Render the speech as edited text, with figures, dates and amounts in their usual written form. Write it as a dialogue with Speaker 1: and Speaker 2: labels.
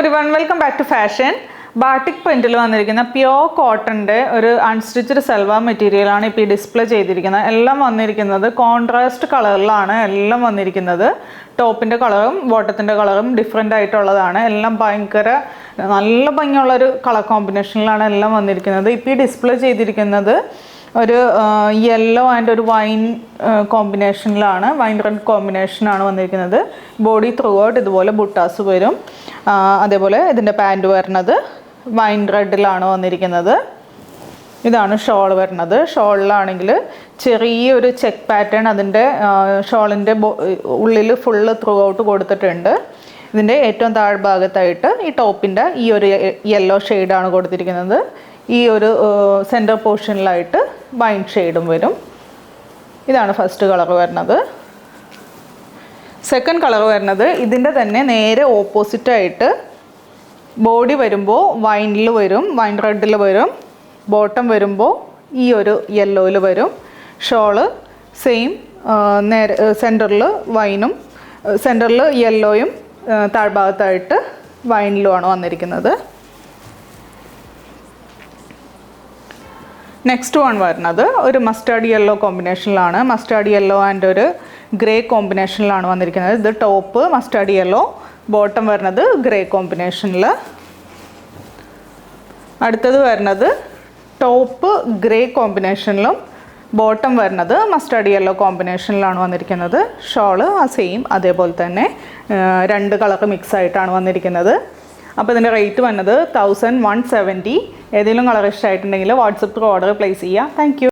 Speaker 1: everyone, welcome back to fashion. Batik പ്രിന്റിൽ വന്നിരിക്കുന്ന pure കോട്ടൻ്റെ ഒരു അൺസ്റ്റിച്ച്ഡ് സൽവാർ മെറ്റീരിയലാണ് ഇപ്പോൾ ഈ ഡിസ്പ്ലേ ചെയ്തിരിക്കുന്നത്. എല്ലാം വന്നിരിക്കുന്നത് കോൺട്രാസ്റ്റ് കളറിലാണ് എല്ലാം വന്നിരിക്കുന്നത്. ടോപ്പിൻ്റെ കളറും ബോട്ടത്തിൻ്റെ കളറും ഡിഫറെൻ്റ് ആയിട്ടുള്ളതാണ്. എല്ലാം ഭയങ്കര നല്ല ഭംഗിയുള്ളൊരു കളർ കോമ്പിനേഷനിലാണ് എല്ലാം വന്നിരിക്കുന്നത്. ഇപ്പോൾ ഈ ഡിസ്പ്ലേ ചെയ്തിരിക്കുന്നത് ഒരു യെല്ലോ ആൻഡ് ഒരു വൈൻ കോമ്പിനേഷനിലാണ്, വൈൻ റെഡ് കോമ്പിനേഷനാണ് വന്നിരിക്കുന്നത്. ബോഡി ത്രൂ ഔട്ട് ഇതുപോലെ ബുട്ടാസ് വരും. അതേപോലെ ഇതിൻ്റെ പാൻറ് വരുന്നത് വൈൻ റെഡിലാണ് വന്നിരിക്കുന്നത്. ഇതാണ് ഷോൾ വരുന്നത്. ഷോളിലാണെങ്കിൽ ചെറിയൊരു ചെക്ക് പാറ്റേൺ അതിൻ്റെ ഷോളിൻ്റെ ഉള്ളിൽ ഫുള്ള് ത്രൂ ഔട്ട് കൊടുത്തിട്ടുണ്ട്. ഇതിൻ്റെ ഏറ്റവും താഴ്ഭാഗത്തായിട്ട് ഈ ടോപ്പിൻ്റെ ഈ ഒരു യെല്ലോ ഷെയ്ഡാണ് കൊടുത്തിരിക്കുന്നത്. ഈ ഒരു സെൻറ്റർ പോർഷനിലായിട്ട് വൈൻ ഷെയ്ഡും വരും. ഇതാണ് ഫസ്റ്റ് കളർ വരുന്നത്. സെക്കൻഡ് കളർ വരുന്നത് ഇതിൻ്റെ തന്നെ നേരെ ഓപ്പോസിറ്റായിട്ട് ബോഡി വരുമ്പോൾ വൈനിൽ വരും, വൈൻ റെഡിൽ വരും. ബോട്ടം വരുമ്പോൾ ഈ ഒരു യെല്ലോയിൽ വരും. ഷോള് സെയിം നേരെ സെൻറ്ററിൽ വൈനും സെൻറ്ററിൽ യെല്ലോയും താഴ്ഭാഗത്തായിട്ട് വൈനിലുമാണ് വന്നിരിക്കുന്നത്. നെക്സ്റ്റ് വൺ വരുന്നത് ഒരു മസ്റ്റാർഡ് യെല്ലോ കോമ്പിനേഷനിലാണ്. മസ്റ്റാർഡ് യെല്ലോ ആൻഡ് ഒരു ഗ്രേ കോമ്പിനേഷനിലാണ് വന്നിരിക്കുന്നത്. ഇത് ടോപ്പ് മസ്റ്റാർഡ് യെല്ലോ, ബോട്ടം വരുന്നത് ഗ്രേ കോമ്പിനേഷനിൽ. അടുത്തത് വരുന്നത് ടോപ്പ് ഗ്രേ കോമ്പിനേഷനിലും ബോട്ടം വരുന്നത് മസ്റ്റാർഡ് യെല്ലോ കോമ്പിനേഷനിലാണ് വന്നിരിക്കുന്നത്. ഷോള് ആ സെയിം അതേപോലെ തന്നെ രണ്ട് കളർ മിക്സ് ആയിട്ടാണ് വന്നിരിക്കുന്നത്. അപ്പോൾ ഇതിൻ്റെ റേറ്റ് വന്നത് 1170. ഏതെങ്കിലും കളർ ഇഷ്ടമായിട്ടുണ്ടെങ്കിൽ വാട്സപ്പ് ത്രൂ ഓർഡർ പ്ലേസ് ചെയ്യുക. Thank you.